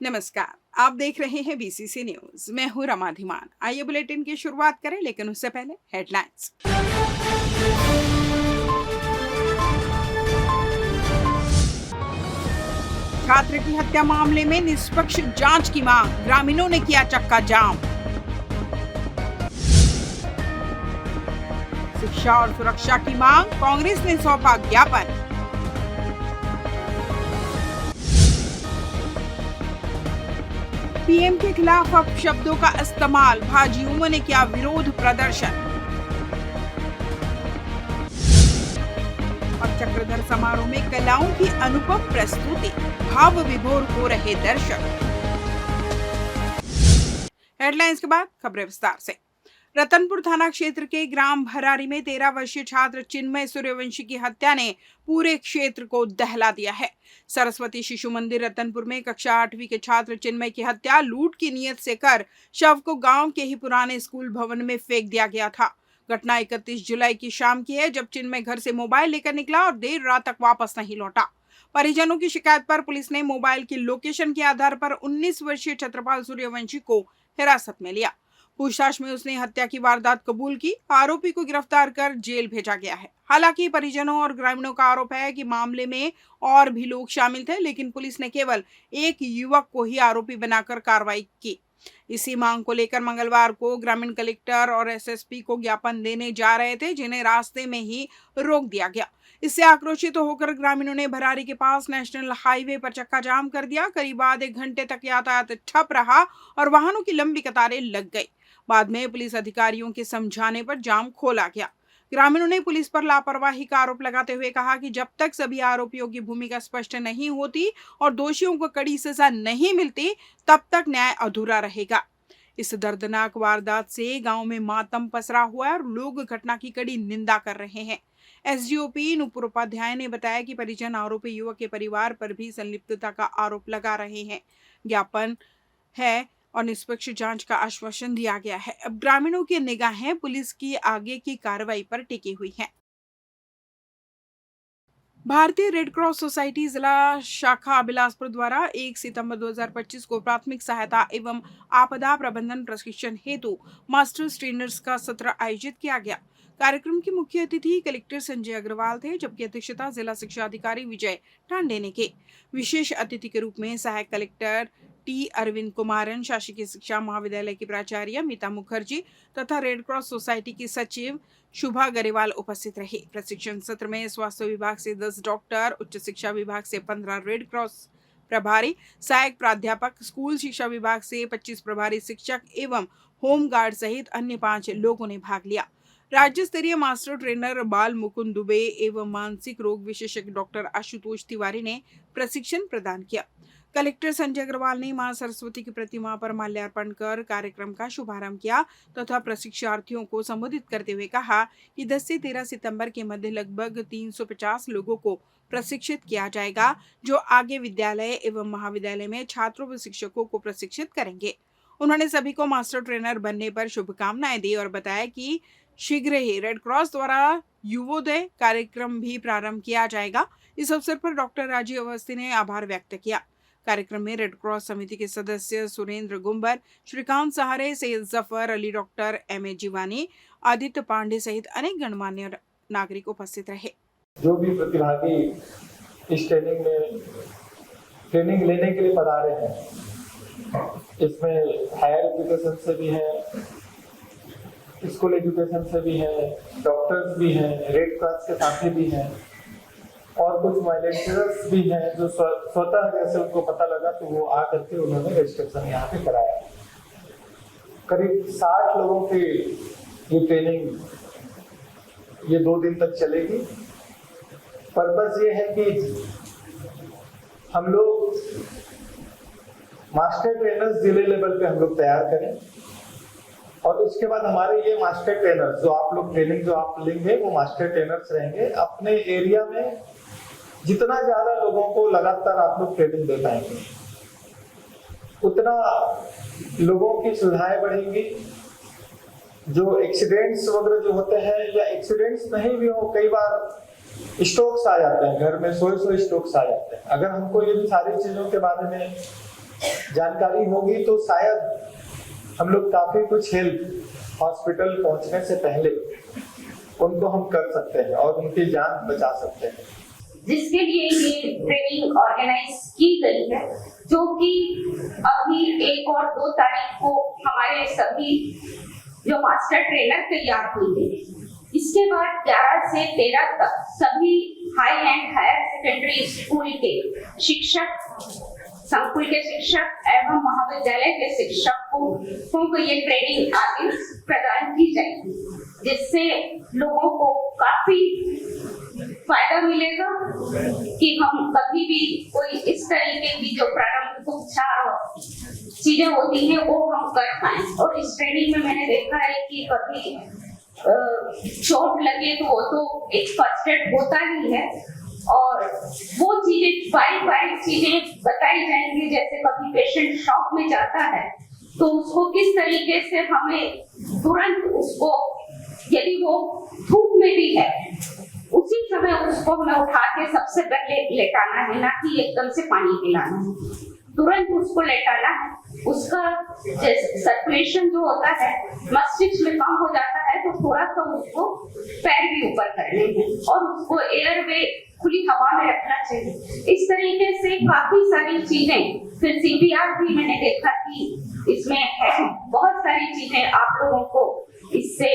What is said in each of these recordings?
नमस्कार। आप देख रहे हैं बीसीसी न्यूज। मैं हूं रमा धीमान। आइए बुलेटिन की शुरुआत करें, लेकिन उससे पहले हेडलाइंस। छात्र की हत्या मामले में निष्पक्ष जांच की मांग, ग्रामीणों ने किया चक्का जाम। शिक्षा और सुरक्षा की मांग, कांग्रेस ने सौंपा ज्ञापन। पीएम के खिलाफ अपशब्दों का इस्तेमाल, भाजयुमों ने किया विरोध प्रदर्शन। और चक्रधर समारोह में कलाओं की अनुपम प्रस्तुति, भाव विभोर हो रहे दर्शक। हेडलाइंस के बाद खबरें विस्तार से। रतनपुर थाना क्षेत्र के ग्राम भरारी में 13 वर्षीय छात्र चिन्मय सूर्यवंशी की हत्या ने पूरे क्षेत्र को दहला दिया है। सरस्वती शिशु मंदिर रतनपुर में कक्षा 8वीं के छात्र चिन्मय की हत्या लूट की नीयत से कर शव को गांव के ही पुराने स्कूल भवन में फेंक दिया गया था। घटना 31 जुलाई की शाम की है, जब चिन्मय घर से मोबाइल लेकर निकला और देर रात तक वापस नहीं लौटा। परिजनों की शिकायत पर पुलिस ने मोबाइल की लोकेशन के आधार पर 19 वर्षीय छत्रपाल सूर्यवंशी को हिरासत में लिया। पूछताछ में उसने हत्या की वारदात कबूल की। आरोपी को गिरफ्तार कर जेल भेजा गया है। हालांकि परिजनों और ग्रामीणों का आरोप है कि मामले में और भी लोग शामिल थे, लेकिन पुलिस ने केवल एक युवक को ही आरोपी बनाकर कार्रवाई की। इसी मांग को लेकर मंगलवार को ग्रामीण कलेक्टर और एसएसपी को ज्ञापन देने जा रहे थे, जिन्हें रास्ते में ही रोक दिया गया। इससे आक्रोशित होकर ग्रामीणों ने भरारी के पास नेशनल हाईवे पर चक्का जाम कर दिया। करीब आधे घंटे तक यातायात ठप रहा और वाहनों की लंबी कतारें लग गई। बाद में पुलिस अधिकारियों के समझाने पर जाम खोला गया। ग्रामीणों ने पुलिस पर लापरवाही का आरोप लगाते हुए कहा कि जब तक सभी आरोपियों की भूमिका स्पष्ट नहीं होती और दोषियों को कड़ी सजा नहीं मिलती, तब तक न्याय अधूरा रहेगा। इस दर्दनाक वारदात से गांव में मातम पसरा हुआ है और लोग घटना की कड़ी निंदा कर रहे हैं। एसडीओपी नुपुर उपाध्याय ने बताया कि परिजन आरोपी युवक के परिवार पर भी संलिप्तता का आरोप लगा रहे हैं। ज्ञापन है और निष्पक्ष जांच का आश्वासन दिया गया है। अब ग्रामीणों की निगाहें पुलिस की आगे की कार्रवाई पर टिकी हुई हैं। भारतीय रेड क्रॉस सोसाइटी जिला शाखा बिलासपुर द्वारा 1 सितंबर 2025 को प्राथमिक सहायता एवं आपदा प्रबंधन प्रशिक्षण हेतु मास्टर्स ट्रेनर्स का सत्र आयोजित किया गया। कार्यक्रम के मुख्य अतिथि कलेक्टर संजय अग्रवाल थे, जबकि अध्यक्षता जिला शिक्षा अधिकारी विजय टांडे ने की। विशेष अतिथि के रूप में सहायक कलेक्टर टी अरविंद कुमारन, शासकीय शिक्षा महाविद्यालय की प्राचार्य मीता मुखर्जी तथा रेड क्रॉस सोसाइटी की सचिव शुभा गरेवाल उपस्थित रहे। प्रशिक्षण सत्र में स्वास्थ्य विभाग से 10 डॉक्टर, उच्च शिक्षा विभाग से 15 रेड क्रॉस प्रभारी, सहायक प्राध्यापक, स्कूल शिक्षा विभाग से 25 प्रभारी शिक्षक एवं होम गार्ड सहित अन्य 5 लोगों ने भाग लिया। राज्य स्तरीय मास्टर ट्रेनर बाल मुकुंद दुबे एवं मानसिक रोग विशेषज्ञ डॉक्टर आशुतोष तिवारी ने प्रशिक्षण प्रदान किया। कलेक्टर संजय अग्रवाल ने मां सरस्वती की प्रतिमा पर माल्यार्पण कर कार्यक्रम का शुभारंभ किया तथा प्रशिक्षार्थियों को संबोधित करते हुए कहा कि 10 से 13 सितंबर के मध्य लगभग 350 लोगों को प्रशिक्षित किया जाएगा, जो आगे विद्यालय एवं महाविद्यालय में छात्रों व शिक्षकों को प्रशिक्षित करेंगे। उन्होंने सभी को मास्टर ट्रेनर बनने पर शुभकामनाएं दी और बताया कि शीघ्र ही रेड क्रॉस द्वारा युवोदय कार्यक्रम भी प्रारंभ किया जाएगा। इस अवसर पर डॉक्टर राजीव अवस्थी ने आभार व्यक्त किया। कार्यक्रम में रेड क्रॉस समिति के सदस्य Surendra Gumber, Shrikant Sahare, Syed Zafar Ali, doctor M A Jivani, Aditya Pande सहित अनेक गणमान्य नागरिक उपस्थित रहे। जो भी प्रतिभागी इस ट्रेनिंग लेने के लिए पधारे हैं, इसमें हायर एजुकेशन से भी है, स्कूल एजुकेशन से भी है, डॉक्टर्स भी हैं, रेड क्रॉस के साथी भी हैं और कुछ वॉलंटियर्स भी हैं जो स्वतः जैसे उनको पता लगा तो वो आकर के उन्होंने रजिस्ट्रेशन यहाँ पे कराया। करीब 60 लोगों की ये ट्रेनिंग ये 2 दिन तक चलेगी। पर्पस ये है कि हम लोग मास्टर ट्रेनर्स जिले लेवल पे हम लोग तैयार करें और उसके बाद हमारे ये मास्टर ट्रेनर्स जो आप लोग ट्रेनिंग जो आप लेंगे वो मास्टर ट्रेनर्स रहेंगे। अपने एरिया में जितना ज्यादा लोगों को लगातार आप लोग ट्रेनिंग दे पाएंगे, उतना लोगों की सुविधाएं बढ़ेंगी। जो एक्सीडेंट्स वगैरह जो होते हैं या एक्सीडेंट्स नहीं भी हो, कई बार स्ट्रोक्स आ जाते हैं, घर में सोए स्ट्रोक्स आ जाते हैं। अगर हमको ये सारी चीजों के बारे में जानकारी होगी तो शायद हम लोग काफी कुछ हेल्प हॉस्पिटल पहुंचने से पहले उनको हम कर सकते हैं और उनकी जान बचा सकते हैं, जिसके लिए ये ट्रेनिंग ऑर्गेनाइज की गई है, जो कि अभी 1 और 2 तारीख को हमारे सभी जो मास्टर ट्रेनर तैयार हुए हैं। इसके बाद 11 से 13 तक सभी high and higher secondary school के शिक्षक, संकुल के शिक्षक एवं महाविद्यालय के शिक्षकों को ये ट्रेनिंग आगे प्रदान की जाएगी, जिससे लोगों को काफी फायदा मिलेगा कि हम कभी भी कोई इस तरीके की जो प्रारंभिक उपचार और चीजें होती हैं वो हम कर पाए। और इस ट्रेनिंग में मैंने देखा है कि कभी चोट लगे तो वो तो एक फर्स्ट एड होता ही है, और वो चीजें बारीक चीजें बताई जाएंगी। जैसे कभी पेशेंट शॉक में जाता है तो उसको किस तरीके से हमें तुरंत उसको, यदि वो धूप में भी है उसी समय उसको हमें उठा के सबसे पहले लेटाना है, ना कि एकदम से पानी पिलाना है, तुरंत उसको लेटाना है। उसका सर्कुलेशन जो होता है मस्तिष्क में कम हो जाता है तो थोड़ा सा उसको पैर भी ऊपर करने हैं और उसको एयरवे खुली हवा में रखना चाहिए। इस तरीके से काफी सारी चीजें, फिर सीपीआर भी मैंने देखा कि इसमें है, बहुत सारी चीजें आप लोगों को इससे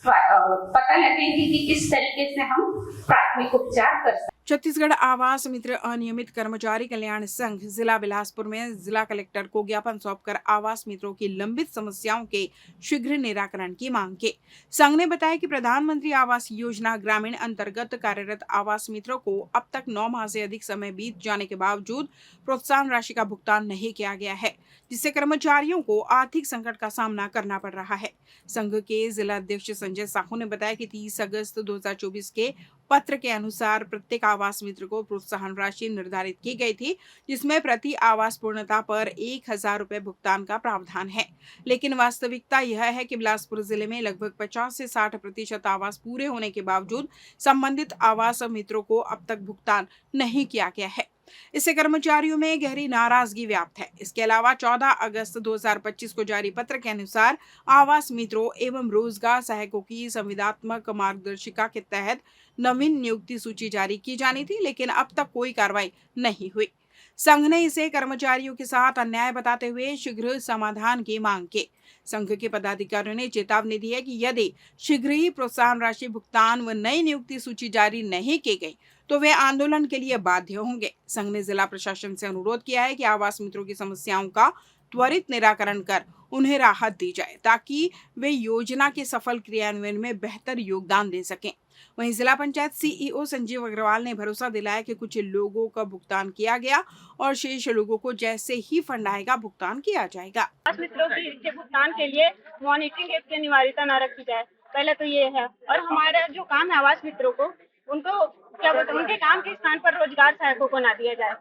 पता लगेगी कि किस तरीके से हम प्राथमिक उपचार कर सकते हैं। छत्तीसगढ़ आवास मित्र अनियमित कर्मचारी कल्याण संघ जिला बिलासपुर में जिला कलेक्टर को ज्ञापन सौंपकर आवास मित्रों की लंबित समस्याओं के शीघ्र निराकरण की मांग की। संघ ने बताया कि प्रधानमंत्री आवास योजना ग्रामीण अंतर्गत कार्यरत आवास मित्रों को अब तक 9 माह से अधिक समय बीत जाने के बावजूद प्रोत्साहन राशि का भुगतान नहीं किया गया है, जिससे कर्मचारियों को आर्थिक संकट का सामना करना पड़ रहा है। संघ के जिला अध्यक्ष संजय साहू ने बताया कि 30 अगस्त 2024 के पत्र के अनुसार प्रत्येक आवास मित्र को प्रोत्साहन राशि निर्धारित की गई थी, जिसमें प्रति आवास पूर्णता पर 1,000 रुपए भुगतान का प्रावधान है। लेकिन वास्तविकता यह है कि बिलासपुर जिले में लगभग 50 से 60% आवास पूरे होने के बावजूद संबंधित आवास मित्रों को अब तक भुगतान नहीं किया गया है। इससे कर्मचारियों में गहरी नाराजगी व्याप्त है। इसके अलावा 14 अगस्त 2025 को जारी पत्र के अनुसार आवास मित्रों एवं रोजगार सहायकों की संविदात्मक मार्गदर्शिका के तहत नवीन नियुक्ति सूची जारी की जानी थी, लेकिन अब तक कोई कार्रवाई नहीं हुई। संघ ने इसे कर्मचारियों के साथ अन्याय बताते हुए शीघ्र समाधान की मांग की। संघ के पदाधिकारियों ने चेतावनी दी है कि यदि शीघ्र ही प्रोत्साहन राशि भुगतान व नई नियुक्ति सूची जारी नहीं की गई तो वे आंदोलन के लिए बाध्य होंगे। संघ ने जिला प्रशासन से अनुरोध किया है कि आवास मित्रों की समस्याओं का त्वरित निराकरण कर उन्हें राहत दी जाए, ताकि वे योजना के सफल क्रियान्वयन में बेहतर योगदान दे सकें। वहीं जिला पंचायत सीईओ संजीव अग्रवाल ने भरोसा दिलाया कि कुछ लोगों का भुगतान किया गया और शेष लोगों को जैसे ही फंड आएगा भुगतान किया जाएगा। आवास मित्रों के भुगतान के लिए मॉनिटरिंग ऐप की अनिवार्यता न रखी जाए, पहले तो ये है। और हमारा जो काम है आवास मित्रों को, उनको क्या बोलते हैं, उनके काम के स्थान पर रोजगार सहायकों को ना दिया जाए।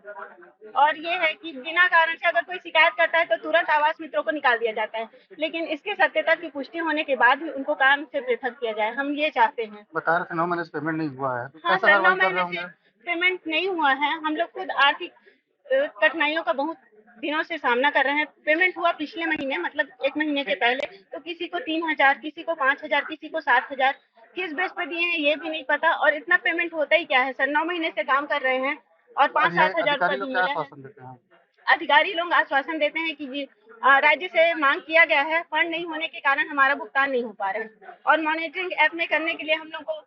और ये है कि बिना कारण से अगर कोई शिकायत करता है तो तुरंत आवास मित्रों को निकाल दिया जाता है, लेकिन इसके सत्यता की पुष्टि होने के बाद भी उनको काम से पृथक किया जाए। हम ये चाहते हैं। बता रहे थे 9 महीने से पेमेंट नहीं हुआ है, हाँ सर, 9 महीने से पेमेंट नहीं हुआ है। हम लोग खुद आर्थिक कठिनाइयों का बहुत दिनों से सामना कर रहे हैं। पेमेंट हुआ पिछले महीने, मतलब 1 महीने के पहले, तो किसी को 3,000, किसी को 5,000, किसी को 7,000, किस बेस पे दिए हैं ये भी नहीं पता। और इतना पेमेंट होता ही क्या है सर? 9 महीने से काम कर रहे हैं और 5-7 हजार रुपये मिला है। अधिकारी लोग आश्वासन देते हैं कि राज्य से मांग किया गया है, फंड नहीं होने के कारण हमारा भुगतान नहीं हो पा रहा है। और मॉनिटरिंग ऐप में करने के लिए हम लोग को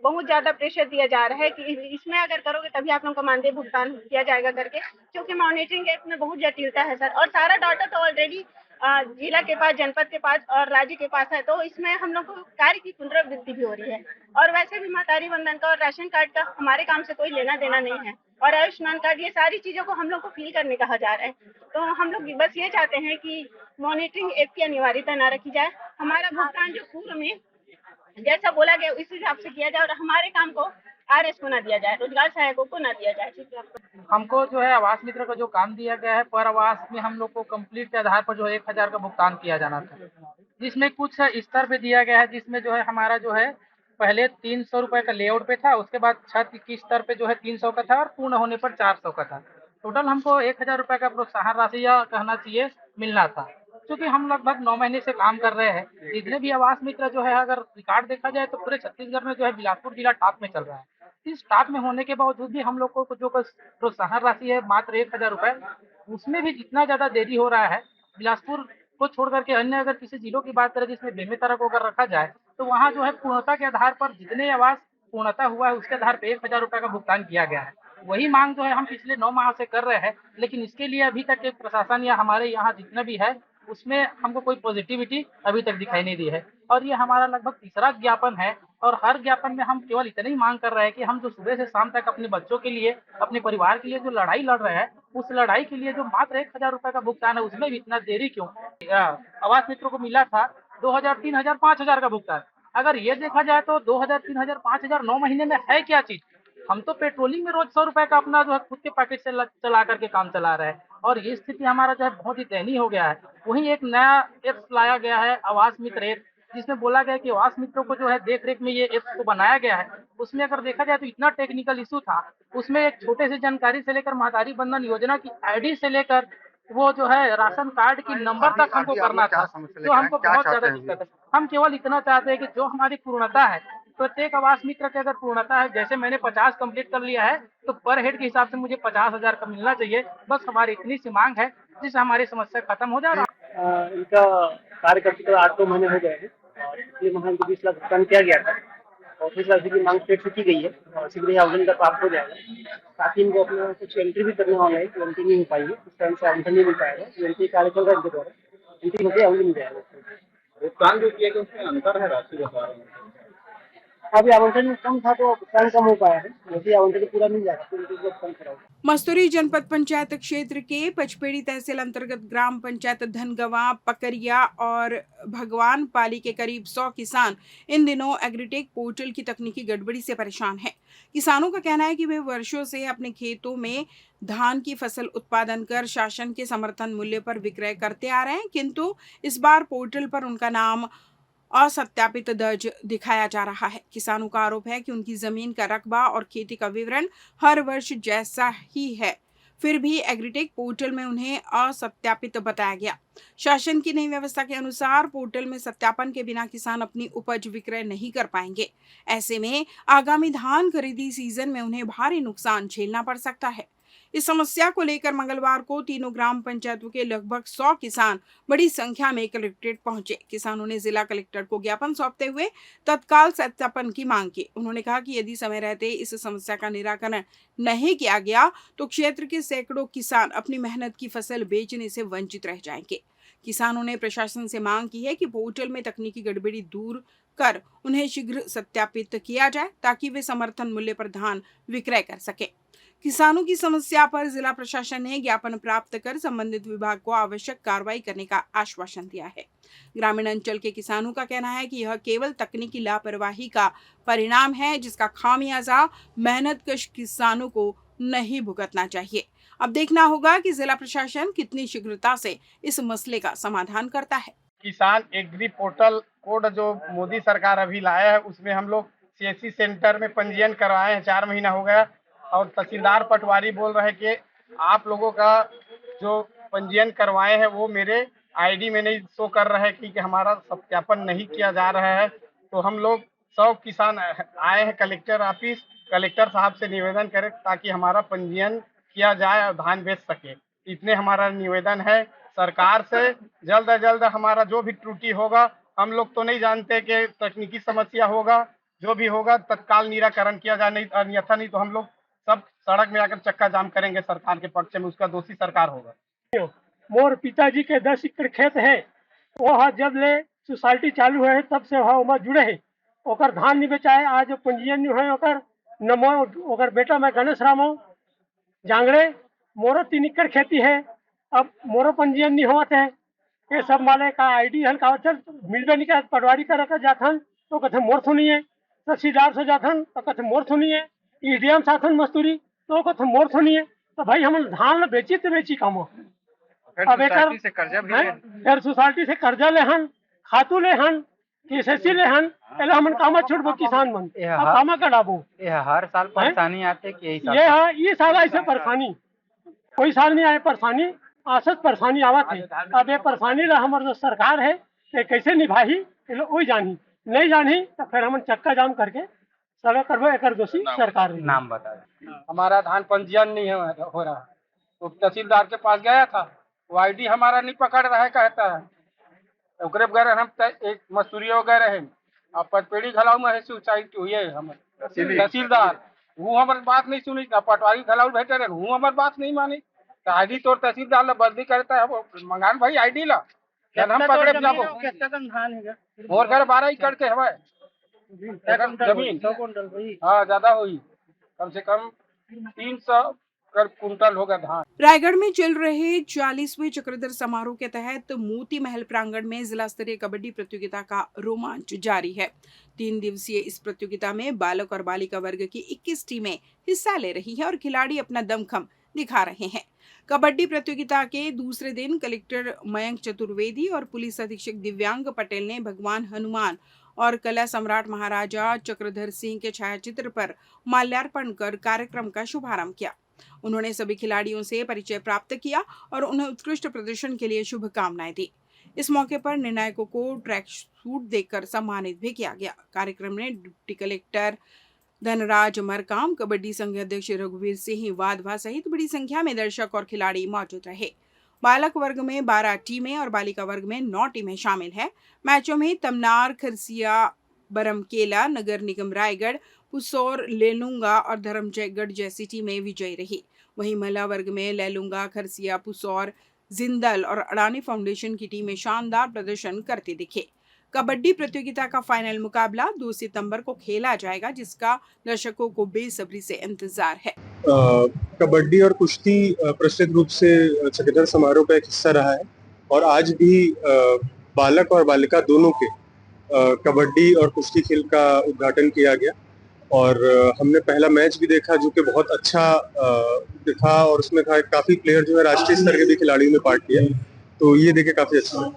बहुत ज्यादा प्रेशर दिया जा रहा है कि इसमें अगर करोगे तभी आप लोगों का मानदेय भुगतान किया जाएगा करके, क्योंकि मॉनिटरिंग ऐप में बहुत जटिलता है सर। और सारा डाटा तो ऑलरेडी जिला के पास, जनपद के पास और राज्य के पास है, तो इसमें हम लोग को कार्य की पुनरावृत्ति भी हो रही है। और वैसे भी महतारी वंदन का और राशन कार्ड का हमारे काम से कोई लेना देना नहीं है। और आयुष्मान कार्ड, ये सारी चीजों को हम लोग को फिल करने कहा जा रहा है। तो हम लोग बस ये चाहते हैं कि मॉनिटरिंग ऐप की अनिवार्यता न रखी जाए, हमारा भुगतान जो पूर्व में जैसा बोला गया उस हिसाब से किया जाए और हमारे काम को आरएस को ना दिया जाए, रोजगार सहायकों को ना दिया जाए। हमको जो है आवास मित्र का जो काम दिया गया है, पर आवास में हम लोग को कंप्लीट के आधार पर जो है 1,000 का भुगतान किया जाना था, जिसमें कुछ स्तर पे दिया गया है, जिसमें जो है हमारा जो है पहले 300 रुपए का लेआउट पे था, उसके बाद छत की स्तर पे जो है 300 का था और पूर्ण होने पर 400 का था। टोटल हमको 1000 रुपये का प्रोत्साहन राशि या कहना चाहिए मिलना था। क्योंकि हम लगभग 9 महीने से काम कर रहे हैं, जितने भी आवास मित्र जो है अगर रिकॉर्ड देखा जाए तो पूरे छत्तीसगढ़ में जो है बिलासपुर जिला टॉप में चल रहा है। इस टॉप में होने के बावजूद भी हम लोग को जो प्रोत्साहन राशि है मात्र 1000 रुपये, उसमें भी जितना ज्यादा देरी हो रहा है। बिलासपुर को छोड़ करके अन्य अगर किसी जिलों की बात करें जिसमें बेमेतरा को अगर रखा जाए तो वहाँ जो है पूर्णता के आधार पर जितने आवास पूर्णता हुआ है उसके आधार पर 1000 रुपये का भुगतान किया गया है। वही मांग जो है हम पिछले 9 माह से कर रहे हैं, लेकिन इसके लिए अभी तक एक प्रशासन या हमारे यहाँ जितना भी है उसमें हमको कोई पॉजिटिविटी अभी तक दिखाई नहीं दी है। और ये हमारा लगभग तीसरा ज्ञापन है और हर ज्ञापन में हम केवल इतना ही मांग कर रहे हैं कि हम जो सुबह से शाम तक अपने बच्चों के लिए, अपने परिवार के लिए जो लड़ाई लड़ रहे हैं, उस लड़ाई के लिए जो मात्र 1000 रुपये का भुगतान है उसमें भी इतना देरी क्यों। आवास मित्रों को मिला था 2000, 3000, 5000 का भुगतान। अगर ये देखा जाए तो 2000, 3000, 5000 9 महीने में है क्या चीज। हम तो पेट्रोलिंग में रोज 100 रुपए का अपना जो है खुद के पैकेट से चला करके काम चला रहे हैं और ये स्थिति हमारा जो है बहुत ही दयनीय हो गया है। वहीं एक नया एप्स लाया गया है आवास मित्र ऐप, जिसमें बोला गया है कि आवास मित्रों को जो है देख रेख में ये एप्स को बनाया गया है। उसमें अगर देखा जाए तो इतना टेक्निकल इशू था, उसमें एक छोटे से जानकारी से लेकर महतारी बंधन योजना की आईडी से लेकर वो जो है राशन कार्ड की नंबर तक हमको करना था, जो हमको बहुत ज्यादा दिक्कत है। हम केवल इतना चाहते हैं कि जो हमारी पूर्णता है, प्रत्येक आवास मित्र की अगर पूर्णता है, जैसे मैंने 50 कंप्लीट कर लिया है तो पर हेड के हिसाब से मुझे 50,000 का मिलना चाहिए। बस हमारी इतनी सी मांग है जिससे हमारी समस्या खत्म हो जा रहा है। इनका कार्य करते हुए 8-9 महीने हो गए हैं और पिछले माह 20 लाख भुगतान किया गया था और फिर राशि की मांग पेट से की गई है और शीघ्र ही आवेदन का प्राप्त हो जाएगा। साथ ही इनको अपना कुछ एंट्री भी करने वाला है, एंट्री नहीं हो पाई है, इस टाइम से आवेदन नहीं मिल पाएगा। एंट्री कार्य चल रहा है इनके द्वारा, एंट्री होकर आवेदन मिल जाएगा। भुगतान जो किया गया उसमें अंतर है राशि बता रहे हैं। अभी आवंटन कम था तो भुगतान कम हो पाया है, यदि आवंटन पूरा मिल जाएगा तो उनको कम कराओ। मस्तूरी जनपद पंचायत क्षेत्र के पचपेड़ी तहसील अंतर्गत ग्राम पंचायत धनगवा, पकरिया और भगवान पाली के करीब 100 किसान इन दिनों एग्रीटेक पोर्टल की तकनीकी गड़बड़ी से परेशान हैं। किसानों का कहना है कि वे वर्षों से अपने खेतों में धान की फसल उत्पादन कर शासन के समर्थन मूल्य पर विक्रय करते आ रहे हैं, किंतु इस बार पोर्टल पर उनका नाम असत्यापित दर्ज दिखाया जा रहा है। किसानों का आरोप है कि उनकी जमीन का रकबा और खेती का विवरण हर वर्ष जैसा ही है, फिर भी एग्रीटेक पोर्टल में उन्हें असत्यापित बताया गया। शासन की नई व्यवस्था के अनुसार पोर्टल में सत्यापन के बिना किसान अपनी उपज विक्रय नहीं कर पाएंगे। ऐसे में आगामी धान खरीदी सीजन में उन्हें भारी नुकसान झेलना पड़ सकता है। इस समस्या को लेकर मंगलवार को तीनों ग्राम पंचायतों के लगभग 100 किसान बड़ी संख्या में कलेक्ट्रेट पहुंचे। किसानों ने जिला कलेक्टर को ज्ञापन सौंपते हुए तत्काल सत्यापन की मांग की। उन्होंने कहा कि यदि समय रहते इस समस्या का निराकरण नहीं किया गया तो क्षेत्र के सैकड़ों किसान अपनी मेहनत की फसल बेचने से वंचित रह जाएंगे। किसानों ने प्रशासन से मांग की है कि पोर्टल में तकनीकी गड़बड़ी दूर कर उन्हें शीघ्र सत्यापित किया जाए ताकि वे समर्थन मूल्य पर धान विक्रय कर सके। किसानों की समस्या पर जिला प्रशासन ने ज्ञापन प्राप्त कर संबंधित विभाग को आवश्यक कार्रवाई करने का आश्वासन दिया है। ग्रामीण अंचल के किसानों का कहना है कि यह केवल तकनीकी लापरवाही का परिणाम है, जिसका खामियाजा मेहनतकश किसानों को नहीं भुगतना चाहिए। अब देखना होगा कि जिला प्रशासन कितनी शीघ्रता से इस मसले का समाधान करता है। किसान एग्री पोर्टल कोड जो मोदी सरकार अभी लाया है उसमें हम लोग सीएससी सेंटर में पंजीयन करवाए हैं, 4 महीना हो गया और तहसीलदार पटवारी बोल रहे हैं कि आप लोगों का जो पंजीयन करवाए हैं वो मेरे आईडी में नहीं शो कर रहा है कि हमारा सत्यापन नहीं किया जा रहा है। तो हम लोग 100 किसान आए हैं कलेक्टर ऑफिस, कलेक्टर साहब से निवेदन करें ताकि हमारा पंजीयन किया जाए और धान बेच सके। इतने हमारा निवेदन है सरकार से। जल्द से जल्द हमारा जो भी त्रुटि होगा, हम लोग तो नहीं जानते कि तकनीकी समस्या होगा, जो भी होगा तत्काल निराकरण किया जाए, नहीं अन्यथा नहीं तो हम लोग सब सड़क में आकर चक्का जाम करेंगे सरकार के पक्ष में। उसका दोषी सरकार होगा। मोर पिताजी के 10 एकड़ खेत है, वह जब ले सोसाइटी चालू है तब से वह जुड़े है। ओकर धान नहीं बेचाए, आज पंजीयन नहीं है ओकर नमो ओकर बेटा मैं गणेश रामो जांगड़े, मोरो 3 एकड़ खेती है, अब मोरो पंजीयन नहीं होत है। ये सब माले का आईडी हन का चल मिलबे नहीं कर, पटवारी का रखा जाथन तो कथे मोर सुनी है, तहसीलदार से जाथन तो कथे मोर सुनी है, ईडीएम साथन मजदूरी तो कथे मोर सुनी है। तो भाई हम धान बेची तो बेची कम अब एक से कर्जा भी फिर सोसाइटी से कर्जा ले हन, खातू ले हन, केसीसी ले हन, पहले हमन कामा छोड़बो किसान मन अब कामा कडाबो। हर साल परेशानी आते कि ये साल ऐसे परेशानी कोई साल में आए परेशानी आसत परेशानी आवत है। अब ये परेशानी ला हमारे जो सरकार है ये कैसे निभाही ये लोग वही जानी, नहीं जानी तो फिर हम चक्का जाम करके सगा करबो, एक दोषी सरकार है। नाम बता दें। हमारा धान पंजीयन नहीं हो रहा, तो तहसीलदार के पास गया था, वो आईडी हमारा नहीं पकड़ रहा है, कहता है ओकरे वगैरह हम एक मसूरी वगैरह है अब पटपेड़ी घलाऊ में सुसाइड हुई है। हम तहसीलदार वो हमारे बात नहीं सुनी, पटवारी घलाऊ बैठे रहे वो हमारी बात नहीं मानी, तो आईडी तो तहसीलदार ला बदली करता है, वो मंगान भाई आईडी ला हम पकड़े जाबो। और घर 12 एकड़ के हवा जमीन, हाँ ज्यादा हुई, कम से कम 300 कुंटल होगा धान। रायगढ़ में चल रहे 40वें चक्रधर समारोह के तहत मोती महल प्रांगण में जिला स्तरीय कबड्डी प्रतियोगिता का रोमांच जारी है। 3 दिवसीय इस प्रतियोगिता में बालक और बालिका वर्ग की 21 टीमें हिस्सा ले रही है और खिलाड़ी अपना दमखम दिखा रहे हैं। कबड्डी प्रतियोगिता के दूसरे दिन कलेक्टर मयंक चतुर्वेदी और पुलिस अधीक्षक दिव्यांग पटेल ने भगवान हनुमान और कला सम्राट महाराजा चक्रधर सिंह के छायाचित्र पर माल्यार्पण कर कार्यक्रम का शुभारंभ किया। उन्होंने सभी खिलाड़ियों से परिचय प्राप्त किया और उन्हें उत्कृष्ट प्रदर्शन के लिए शुभकामनाएं दी। इस मौके पर निर्णायकों को ट्रैक सूट देकर सम्मानित भी किया गया। कार्यक्रम में डिप्टी कलेक्टर धनराज मरकाम, कबड्डी संघ अध्यक्ष रघुवीर सिंह वाधवा सहित बड़ी संख्या में दर्शक और खिलाड़ी मौजूद रहे। बालक वर्ग में 12 टीमें और बालिका वर्ग में 9 टीमें शामिल हैं। मैचों में तमनार, खरसिया, बरमकेला, नगर निगम रायगढ़, पुसौर, लेलूंगा और धर्मजयगढ़ जैसी टीमें विजयी रही। वहीं महिला वर्ग में लेलूंगा, खरसिया, पुसौर, जिंदल और अडानी फाउंडेशन की टीमें शानदार प्रदर्शन करते दिखे। कबड्डी प्रतियोगिता का फाइनल मुकाबला 2 सितंबर को खेला जाएगा, जिसका दर्शकों को बेसब्री से इंतजार है। कबड्डी और कुश्ती प्रचलित रूप से चक्रधर समारोह का एक हिस्सा रहा है और आज भी बालक और बालिका दोनों के कबड्डी और कुश्ती खेल का उद्घाटन किया गया और हमने पहला मैच भी देखा जो कि बहुत अच्छा दिखा और उसमें काफी प्लेयर जो है राष्ट्रीय स्तर के भी खिलाड़ियों ने पार्ट किया, तो ये देखे काफी अच्छा लगा।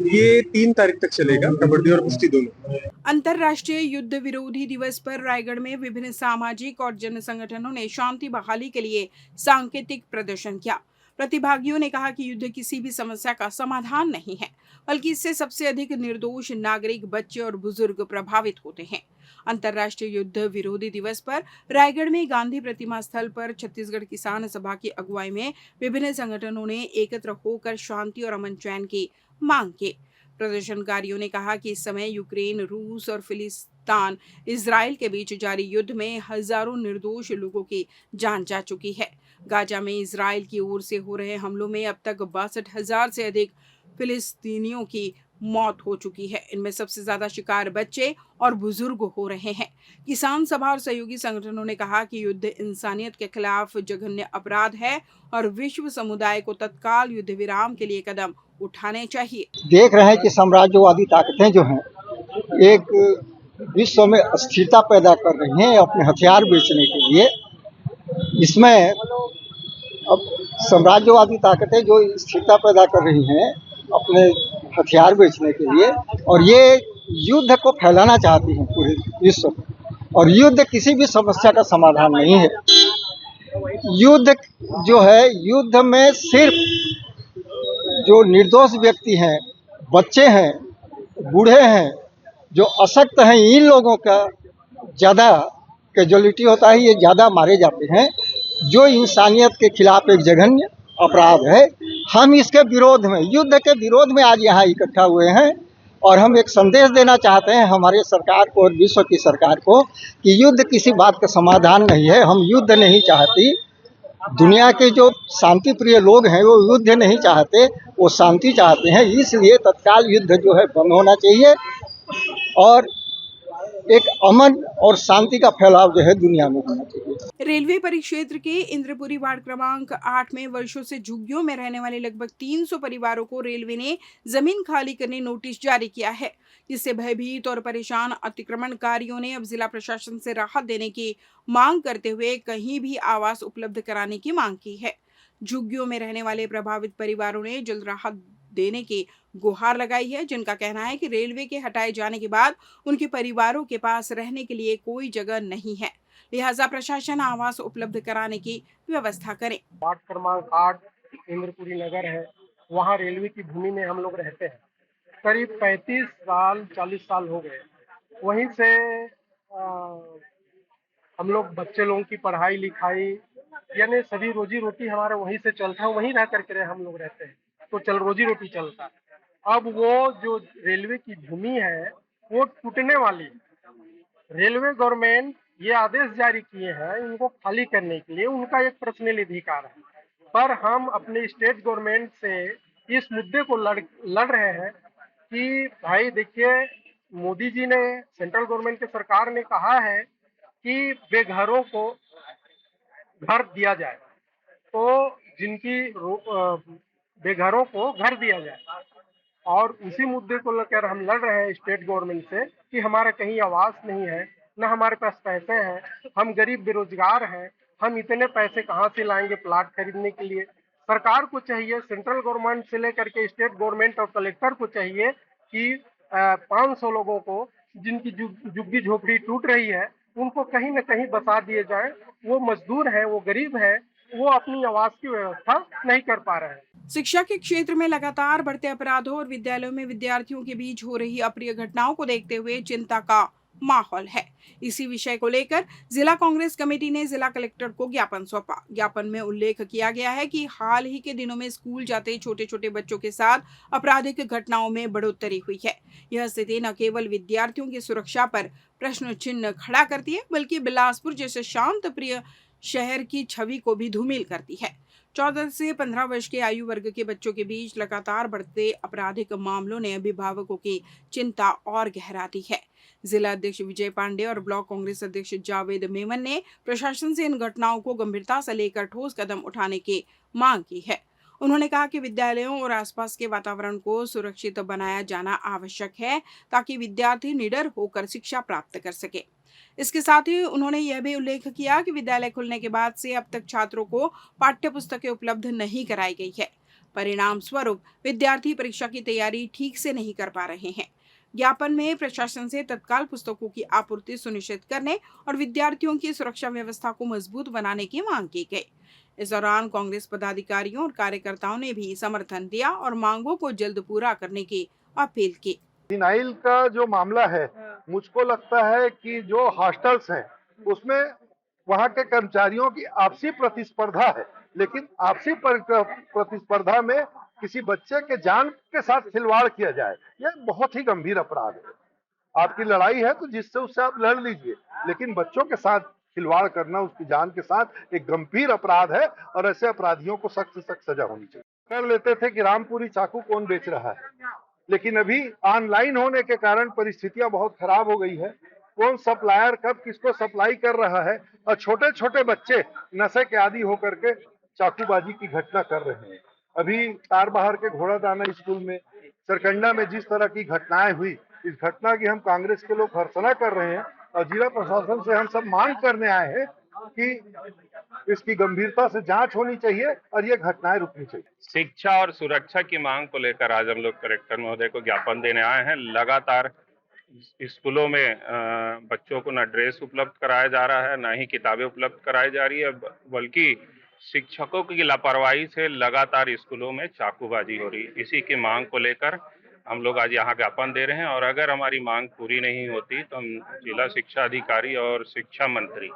ये 3 तारीख तक चलेगा, कबड्डी और कुश्ती दोनों। अंतर्राष्ट्रीय युद्ध विरोधी दिवस पर रायगढ़ में विभिन्न सामाजिक और जन संगठनों ने शांति बहाली के लिए सांकेतिक प्रदर्शन किया। प्रतिभागियों ने कहा कि युद्ध किसी भी समस्या का समाधान नहीं है, बल्कि इससे सबसे अधिक निर्दोष नागरिक, बच्चे और बुजुर्ग प्रभावित होते हैं। अंतर्राष्ट्रीय युद्ध विरोधी दिवस पर रायगढ़ में गांधी प्रतिमा स्थल पर छत्तीसगढ़ किसान सभा की अगुवाई में विभिन्न संगठनों ने एकत्र होकर शांति और अमन चैन की मांग की। प्रदर्शनकारियों ने कहा कि इस समय यूक्रेन, रूस और फिलिस्तीन, इजराइल के बीच जारी युद्ध में हजारों निर्दोष लोगों की जान जा चुकी है। गाजा में इजराइल की ओर से हो रहे हमलों में अब तक 62,000 से अधिक फिलिस्तीनियों की मौत हो चुकी है। इनमें सबसे ज्यादा शिकार बच्चे और बुजुर्ग हो रहे हैं। किसान सभा और सहयोगी संगठनों ने कहा कि युद्ध इंसानियत के खिलाफ जघन्य अपराध है और विश्व समुदाय को तत्काल युद्ध विराम के लिए कदम उठाने चाहिए। देख रहे हैं कि साम्राज्यवादी ताकतें जो हैं एक विश्व में अस्थिरता पैदा कर रही हैं अपने हथियार बेचने के लिए। इसमें अब साम्राज्यवादी ताकतें जो स्थिरता पैदा कर रही हैं अपने हथियार बेचने के लिए, और ये युद्ध को फैलाना चाहती हैं पूरे विश्व में, और युद्ध किसी भी समस्या का समाधान नहीं है। युद्ध जो है, युद्ध में सिर्फ जो निर्दोष व्यक्ति हैं, बच्चे हैं, बूढ़े हैं, जो अशक्त हैं, इन लोगों का ज़्यादा कैजुअलिटी होता है, ये ज़्यादा मारे जाते हैं, जो इंसानियत के खिलाफ एक जघन्य अपराध है। हम इसके विरोध में, युद्ध के विरोध में आज यहाँ इकट्ठा हुए हैं और हम एक संदेश देना चाहते हैं हमारे सरकार को और विश्व की सरकार को कि युद्ध किसी बात का समाधान नहीं है। हम युद्ध नहीं चाहती। दुनिया के जो शांति प्रिय लोग हैं वो युद्ध नहीं चाहते, वो शांति चाहते हैं। इसलिए तत्काल युद्ध जो है बंद होना चाहिए और एक अमन और शांति का फैलाव जो है दुनिया में होना चाहिए। रेलवे परिक्षेत्र के इंद्रपुरी वार्ड क्रमांक 8 में वर्षों से झुग्गियों में रहने वाले लगभग 300 परिवारों को रेलवे ने जमीन खाली करने नोटिस जारी किया है, जिससे भयभीत और परेशान अतिक्रमणकारियों ने अब जिला प्रशासन से राहत देने की मांग करते हुए कहीं भी आवास उपलब्ध कराने की मांग की है। झुग्गियों में रहने वाले प्रभावित परिवारों ने जल्द राहत देने की गुहार लगाई है, जिनका कहना है कि रेलवे के हटाए जाने के बाद उनके परिवारों के पास रहने के लिए कोई जगह नहीं है। लिहाजा प्रशासन आवास उपलब्ध कराने की व्यवस्था करे। वार्ड क्रमांक 8 इंद्रपुरी नगर है, वहाँ रेलवे की भूमि में हम लोग रहते हैं। करीब 35 साल 40 साल हो गए। वहीं से हम लोग बच्चे लोगों की पढ़ाई लिखाई यानी सभी रोजी रोटी हमारा वहीं से चलता है, वहीं रह करके हम लोग रहते हैं, तो चल रोजी रोटी चलता है। अब वो जो रेलवे की भूमि है वो टूटने वाली है। रेलवे गवर्नमेंट ये आदेश जारी किए हैं इनको खाली करने के लिए, उनका एक पर्सनल अधिकार है, पर हम अपने स्टेट गवर्नमेंट से इस मुद्दे को लड़ रहे हैं कि भाई देखिए, मोदी जी ने, सेंट्रल गवर्नमेंट के सरकार ने कहा है कि बेघरों को घर दिया जाए, तो जिनकी बेघरों को घर दिया जाए, और उसी मुद्दे को लेकर हम लड़ रहे हैं स्टेट गवर्नमेंट से कि हमारा कहीं आवास नहीं है, न हमारे पास पैसे हैं, हम गरीब बेरोजगार हैं, हम इतने पैसे कहाँ से लाएंगे प्लाट खरीदने के लिए। सरकार को चाहिए, सेंट्रल गवर्नमेंट से लेकर के स्टेट गवर्नमेंट और कलेक्टर को चाहिए कि 500 लोगों को जिनकी झुग्गी झोपड़ी टूट रही है उनको कहीं न कहीं बसा दिए जाए। वो मजदूर है, वो गरीब है, वो अपनी आवास की व्यवस्था नहीं कर पा रहे हैं। शिक्षा के क्षेत्र में लगातार बढ़ते अपराधों और विद्यालयों में विद्यार्थियों के बीच हो रही अप्रिय घटनाओं को देखते हुए चिंता का माहौल है। इसी विषय को लेकर जिला कांग्रेस कमेटी ने जिला कलेक्टर को ज्ञापन सौंपा। ज्ञापन में उल्लेख किया गया है कि हाल ही के दिनों में स्कूल जाते छोटे छोटे बच्चों के साथ आपराधिक घटनाओं में बढ़ोतरी हुई है। यह स्थिति न केवल विद्यार्थियों की सुरक्षा पर प्रश्न चिन्ह खड़ा करती है, बल्कि बिलासपुर जैसे शांत प्रिय शहर की छवि को भी धूमिल करती है। 14 से 15 वर्ष के आयु वर्ग के बच्चों के बीच लगातार बढ़ते आपराधिक मामलों ने अभिभावकों की चिंता और गहरा दी है। जिला अध्यक्ष विजय पांडे और ब्लॉक कांग्रेस अध्यक्ष जावेद मेमन ने प्रशासन से इन घटनाओं को गंभीरता से लेकर ठोस कदम उठाने की मांग की है। उन्होंने कहा कि विद्यालयों और आसपास के वातावरण को सुरक्षित बनाया जाना आवश्यक है ताकि विद्यार्थी निडर होकर शिक्षा प्राप्त कर सके। इसके साथ ही उन्होंने यह भी उल्लेख किया कि विद्यालय खुलने के बाद से अब तक छात्रों को पाठ्य पुस्तकें उपलब्ध नहीं कराई गई है। परिणाम स्वरूप विद्यार्थी परीक्षा की तैयारी ठीक से नहीं कर पा रहे हैं। ज्ञापन में प्रशासन से तत्काल पुस्तकों की आपूर्ति सुनिश्चित करने और विद्यार्थियों की सुरक्षा व्यवस्था को मजबूत बनाने की मांग की गई। इस दौरान कांग्रेस पदाधिकारियों और कार्यकर्ताओं ने भी समर्थन दिया और मांगों को जल्द पूरा करने की अपील की। फिनाइल का जो मामला है, मुझको लगता है कि जो हॉस्टल्स हैं उसमें वहाँ के कर्मचारियों की आपसी प्रतिस्पर्धा है, लेकिन आपसी प्रतिस्पर्धा में किसी बच्चे के जान के साथ खिलवाड़ किया जाए, यह बहुत ही गंभीर अपराध है। आपकी लड़ाई है तो जिससे उससे आप लड़ लीजिए, लेकिन बच्चों के साथ खिलवाड़ करना, उसकी जान के साथ, एक गंभीर अपराध है और ऐसे अपराधियों को सख्त से सख्त सजा होनी चाहिए। कर लेते थे कि रामपुरी चाकू कौन बेच रहा है, लेकिन अभी ऑनलाइन होने के कारण परिस्थितियां बहुत खराब हो गई है। कौन सप्लायर कब किसको सप्लाई कर रहा है, और छोटे छोटे बच्चे नशे के आदी होकर के चाकूबाजी की घटना कर रहे हैं। अभी तारबहार के घोड़ादाना स्कूल में, सरकंडा में जिस तरह की घटनाएं हुई, इस घटना की हम कांग्रेस के लोग भर्त्सना कर रहे हैं और जिला प्रशासन से हम सब मांग करने आए हैं कि इसकी गंभीरता से जांच होनी चाहिए और ये घटनाएं रुकनी चाहिए। शिक्षा और सुरक्षा की मांग को लेकर आज हम लोग कलेक्टर महोदय को ज्ञापन देने आए हैं। लगातार स्कूलों में बच्चों को न ड्रेस उपलब्ध कराया जा रहा है, न ही किताबें उपलब्ध कराई जा रही है, बल्कि शिक्षकों की लापरवाही से लगातार स्कूलों में चाकूबाजी हो रही है। इसी की मांग को लेकर हम लोग आज यहाँ ज्ञापन दे रहे हैं, और अगर हमारी मांग पूरी नहीं होती तो हम जिला शिक्षा अधिकारी और शिक्षा मंत्री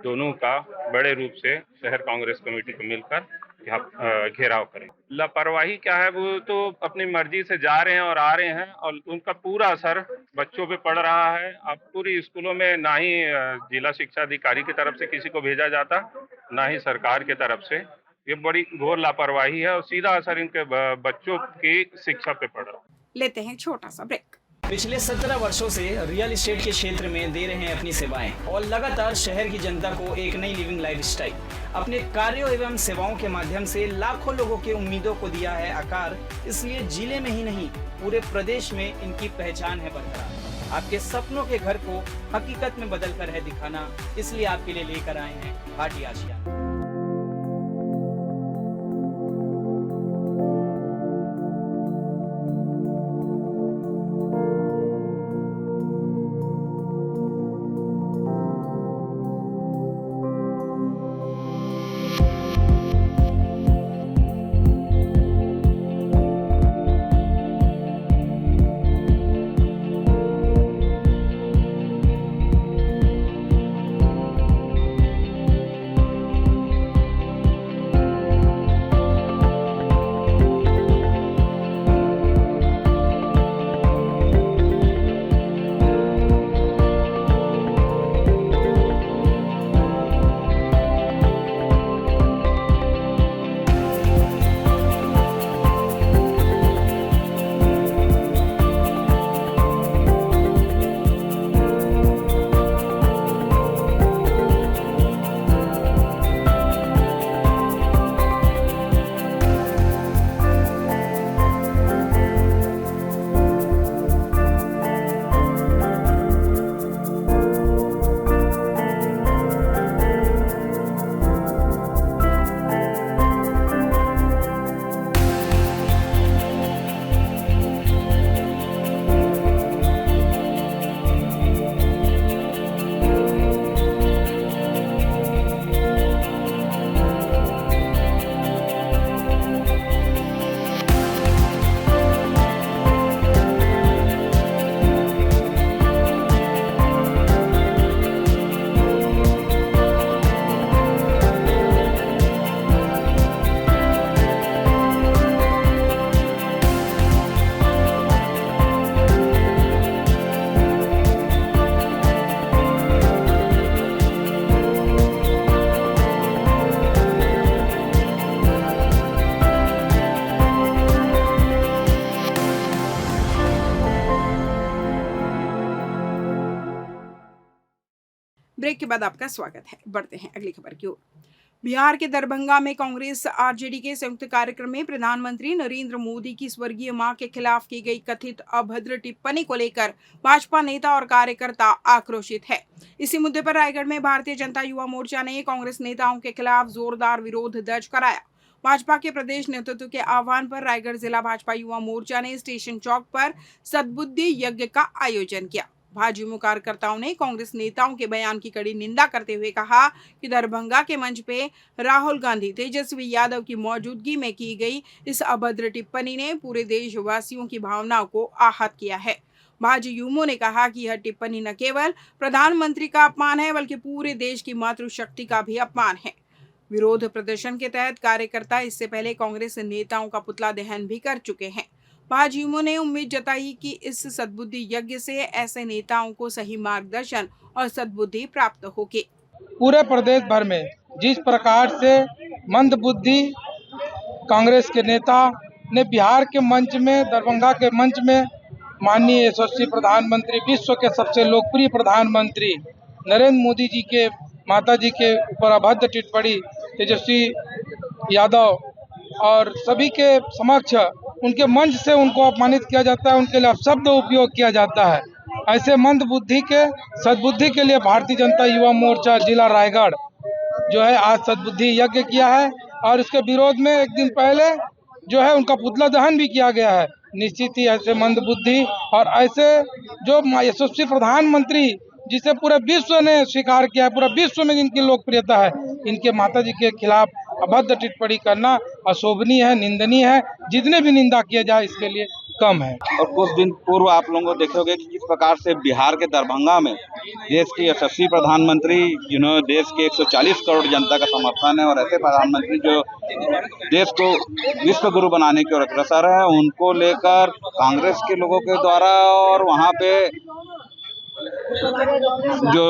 दोनों का बड़े रूप से शहर कांग्रेस कमेटी को मिलकर घेराव करें। लापरवाही क्या है, वो तो अपनी मर्जी से जा रहे हैं और आ रहे हैं, और उनका पूरा असर बच्चों पे पड़ रहा है। अब पूरी स्कूलों में ना ही जिला शिक्षा अधिकारी की तरफ से किसी को भेजा जाता, ना ही सरकार की तरफ से। ये बड़ी घोर लापरवाही है और सीधा असर इनके बच्चों की शिक्षा पे पड़ रहा है। लेते हैं छोटा सा ब्रेक। पिछले 17 वर्षों से रियल एस्टेट के क्षेत्र में दे रहे हैं अपनी सेवाएं और लगातार शहर की जनता को एक नई लिविंग लाइफस्टाइल। अपने कार्यों एवं सेवाओं के माध्यम से लाखों लोगों की उम्मीदों को दिया है आकार। इसलिए जिले में ही नहीं, पूरे प्रदेश में इनकी पहचान है बरकरार। आपके सपनों के घर को हकीकत में बदल कर है दिखाना, इसलिए आपके लिए लेकर आए हैं भाटी आशिया। बाद आपका स्वागत है। बढ़ते हैं अगली खबर की ओर। बिहार के दरभंगा में कांग्रेस आरजेडी के संयुक्त कार्यक्रम में प्रधानमंत्री नरेंद्र मोदी की स्वर्गीय मां के खिलाफ की गई कथित अभद्र टिप्पणी को लेकर भाजपा नेता और कार्यकर्ता आक्रोशित है। इसी मुद्दे पर रायगढ़ में भारतीय जनता युवा मोर्चा ने कांग्रेस नेताओं के खिलाफ जोरदार विरोध दर्ज कराया। भाजपा के प्रदेश नेतृत्व के आह्वान पर रायगढ़ जिला भाजपा युवा मोर्चा ने स्टेशन चौक पर सद्बुद्धि यज्ञ का आयोजन किया। भाजपा कार्यकर्ताओं ने कांग्रेस नेताओं के बयान की कड़ी निंदा करते हुए कहा कि दरभंगा के मंच पे राहुल गांधी, तेजस्वी यादव की मौजूदगी में की गई इस अभद्र टिप्पणी ने पूरे देशवासियों की भावनाओं को आहत किया है। भाजयुमो ने कहा कि यह टिप्पणी न केवल प्रधानमंत्री का अपमान है बल्कि पूरे देश की मातृशक्ति का भी अपमान है। विरोध प्रदर्शन के तहत कार्यकर्ता इससे पहले कांग्रेस नेताओं का पुतला दहन भी कर चुके हैं। भाजयुमो ने उम्मीद जताई कि इस सद्बुद्धि यज्ञ से ऐसे नेताओं को सही मार्गदर्शन और सद्बुद्धि प्राप्त होगी। पूरे प्रदेश भर में जिस प्रकार से मंदबुद्धि कांग्रेस के नेता ने बिहार के मंच में, दरभंगा के मंच में माननीय यशस्वी प्रधानमंत्री, विश्व के सबसे लोकप्रिय प्रधानमंत्री नरेंद्र मोदी जी के माता जी के ऊपर अभद्र टिप्पणी तेजस्वी यादव और सभी के समक्ष उनके मंच से उनको अपमानित किया जाता है, उनके लिए अपशब्द उपयोग किया जाता है। ऐसे मंद बुद्धि के सद्बुद्धि के लिए भारतीय जनता युवा मोर्चा जिला रायगढ़ जो है आज सद्बुद्धि यज्ञ किया है और इसके विरोध में एक दिन पहले जो है उनका पुतला दहन भी किया गया है। निश्चित ही ऐसे मंद बुद्धि और ऐसे जो यशस्वी प्रधानमंत्री जिसे पूरे विश्व ने स्वीकार किया है, पूरा विश्व में इनकी लोकप्रियता है, इनके माताजी के खिलाफ अभद्र टिप्पणी करना अशोभनीय है, निंदनीय है। जितने भी निंदा किया जाए इसके लिए कम है। और कुछ दिन पूर्व आप लोगों को देखोगे कि किस प्रकार से बिहार के दरभंगा में देश के यशस्वी प्रधानमंत्री जिन्होंने देश के 140 करोड़ जनता का समर्थन है और ऐसे प्रधानमंत्री जो देश को विश्व गुरु बनाने की ओर अग्रसर है, उनको लेकर कांग्रेस के लोगों के द्वारा और वहाँ पे जो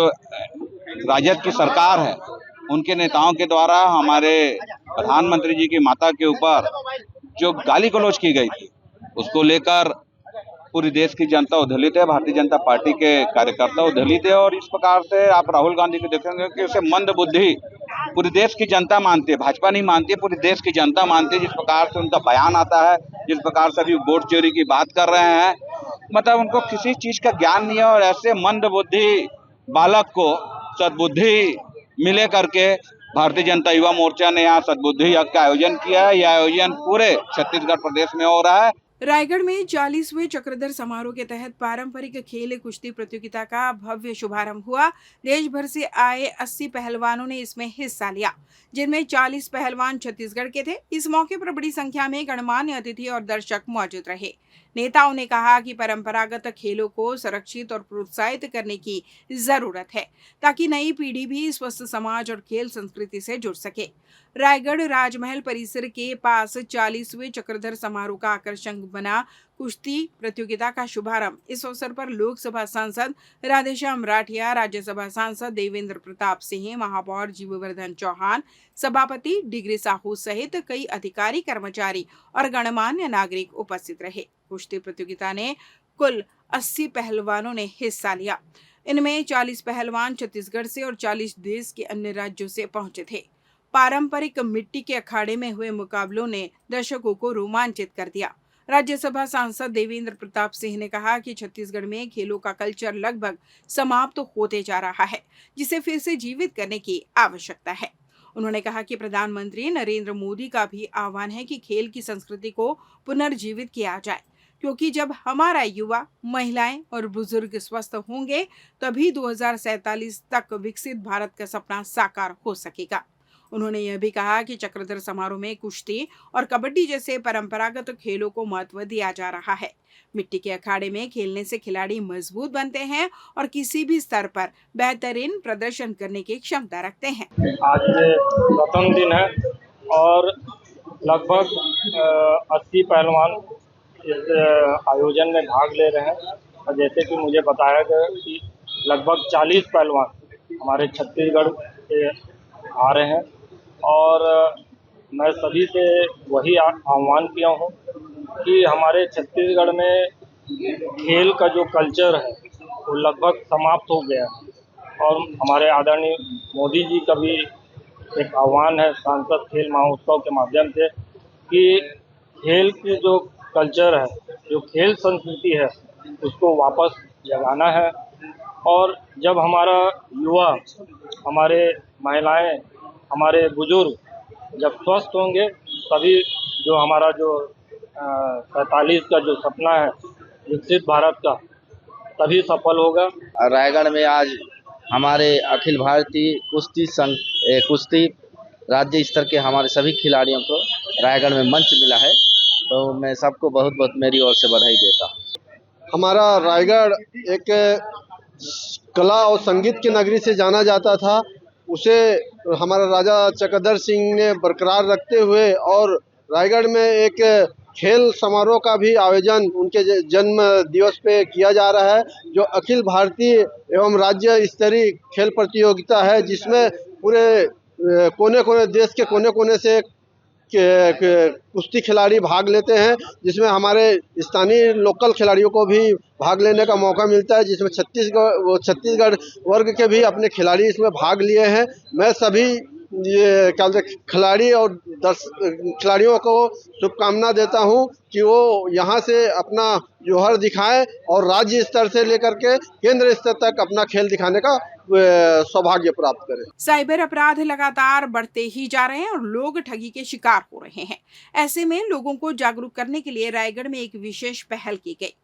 राजद की सरकार है उनके नेताओं के द्वारा हमारे प्रधानमंत्री जी की माता के ऊपर जो गाली गलौज की गई थी उसको लेकर पूरी देश की जनता उद्धलित है। भारतीय जनता पार्टी के कार्यकर्ता उद्धलित है और इस प्रकार से आप राहुल गांधी को देखेंगे कि उसे मंद बुद्धि पूरी देश की जनता मानती है, भाजपा नहीं मानती है, पूरी देश की जनता मानती है। जिस प्रकार से उनका बयान आता है, जिस प्रकार से अभी वोट चोरी की बात कर रहे हैं, मतलब उनको किसी चीज का ज्ञान नहीं है और ऐसे मंद बुद्धि बालक को सद्बुद्धि मिले करके भारतीय जनता युवा मोर्चा ने यहाँ सद्बुद्धि यज्ञ का आयोजन किया है। यह आयोजन पूरे छत्तीसगढ़ प्रदेश में हो रहा है। रायगढ़ में 40वें चक्रधर समारोह के तहत पारंपरिक खेल कुश्ती प्रतियोगिता का भव्य शुभारंभ हुआ। देश भर से आए 80 पहलवानों ने इसमें हिस्सा लिया, जिनमें 40 पहलवान छत्तीसगढ़ के थे। इस मौके पर बड़ी संख्या में गणमान्य अतिथि और दर्शक मौजूद रहे। नेताओं ने कहा कि परंपरागत खेलों को संरक्षित और प्रोत्साहित करने की जरूरत है ताकि नई पीढ़ी भी स्वस्थ समाज और खेल संस्कृति से जुड़ सके। रायगढ़ राजमहल परिसर के पास 40वें चक्रधर समारोह का आकर्षण बना कुश्ती प्रतियोगिता का शुभारंभ इस अवसर पर लोकसभा सांसद राधेश्याम राठिया, राज्यसभा सांसद देवेंद्र प्रताप सिंह, महापौर जीववर्धन चौहान, सभापति डिग्री साहू सहित कई अधिकारी, कर्मचारी और गणमान्य नागरिक उपस्थित रहे। कुश्ती प्रतियोगिता ने कुल 80 पहलवानों ने हिस्सा लिया। इनमें 40 पहलवान छत्तीसगढ़ से और 40 देश के अन्य राज्यों से पहुंचे थे। पारंपरिक मिट्टी के अखाड़े में हुए मुकाबलों ने दर्शकों को रोमांचित कर दिया। राज्यसभा सांसद देवेंद्र प्रताप सिंह ने कहा कि छत्तीसगढ़ में खेलों का कल्चर लगभग समाप्त होते जा रहा है, जिसे फिर से जीवित करने की आवश्यकता है। उन्होंने कहा कि प्रधानमंत्री नरेंद्र मोदी का भी आह्वान है कि खेल की संस्कृति को पुनर्जीवित किया जाए, क्योंकि जब हमारा युवा, महिलाएं और बुजुर्ग स्वस्थ होंगे तभी 2047 तक विकसित भारत का सपना साकार हो सकेगा। उन्होंने यह भी कहा कि चक्रधर समारोह में कुश्ती और कबड्डी जैसे परंपरागत खेलों को महत्व दिया जा रहा है। मिट्टी के अखाड़े में खेलने से खिलाड़ी मजबूत बनते हैं और किसी भी स्तर पर बेहतरीन प्रदर्शन करने की क्षमता रखते हैं। आज प्रथम दिन है और लगभग 80 पहलवान इस आयोजन में भाग ले रहे हैं और जैसे कि मुझे बताया गया कि लगभग 40 पहलवान हमारे छत्तीसगढ़ से आ रहे हैं और मैं सभी से वही आह्वान किया हूँ कि हमारे छत्तीसगढ़ में खेल का जो कल्चर है वो लगभग समाप्त हो गया है और हमारे आदरणीय मोदी जी का भी एक आह्वान है सांसद खेल महोत्सव के माध्यम से कि खेल की जो कल्चर है, जो खेल संस्कृति है, उसको वापस जगाना है। और जब हमारा युवा, हमारे महिलाएं, हमारे बुजुर्ग जब स्वस्थ होंगे, तभी जो हमारा जो 47 का जो सपना है विकसित भारत का, तभी सफल होगा। रायगढ़ में आज हमारे अखिल भारतीय कुश्ती राज्य स्तर के हमारे सभी खिलाड़ियों को रायगढ़ में मंच मिला है, तो मैं सबको बहुत बहुत मेरी ओर से बधाई देता हूँ। हमारा रायगढ़ एक कला और संगीत की नगरी से जाना जाता था, उसे हमारा राजा चक्रधर सिंह ने बरकरार रखते हुए और रायगढ़ में एक खेल समारोह का भी आयोजन उनके जन्म दिवस पे किया जा रहा है, जो अखिल भारतीय एवं राज्य स्तरीय खेल प्रतियोगिता है, जिसमें पूरे कोने कोने देश के कोने कोने से कुश्ती खिलाड़ी भाग लेते हैं, जिसमें हमारे स्थानीय लोकल खिलाड़ियों को भी भाग लेने का मौका मिलता है, जिसमें छत्तीसगढ़ वर्ग के भी अपने खिलाड़ी इसमें भाग लिए हैं। मैं सभी क्या बोलते खिलाड़ी और खिलाड़ियों को शुभकामना देता हूं कि वो यहां से अपना जौहर दिखाएं और राज्य स्तर से लेकर के केंद्र स्तर तक अपना खेल दिखाने का सौभाग्य प्राप्त करें। साइबर अपराध लगातार बढ़ते ही जा रहे हैं और लोग ठगी के शिकार हो रहे हैं। ऐसे में लोगों को जागरूक करने के लिए रायगढ़ में एक विशेष पहल की गई।